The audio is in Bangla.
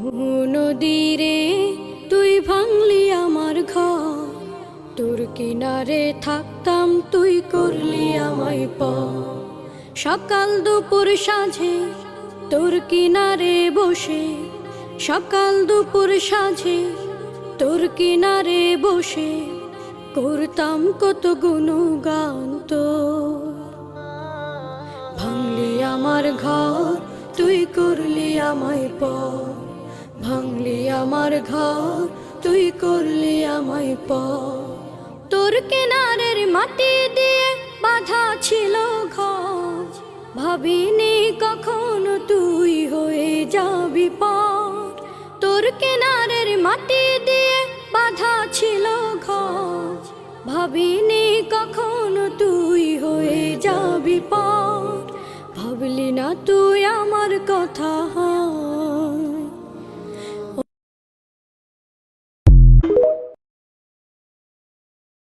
নদীরে তুই ভাঙলি আমার ঘর, তোর কিনারে থাকতাম তুই করলি আমায় পর। সকাল দুপুর সাঁঝে তোর কিনারে বসে, সকাল দুপুর সাঁঝে তোর কিনারে বসে করতাম কত গুণগান তোর। ভাঙলি আমার ঘর তুই করলি আমায় পর, ভাঙলি আমার ঘর তুই করলি আমায় পর। তোর কিনারের মাটি দিয়ে বাঁধা ছিল ঘর, ভাবিনি কখনো তুই হয়ে যাবি পার। তোর কিনারের মাটি দিয়ে বাঁধা ছিল ঘর, ভাবিনি কখনো তুই হয়ে যাবি পার। ভাবলি না তুই আমার কথা।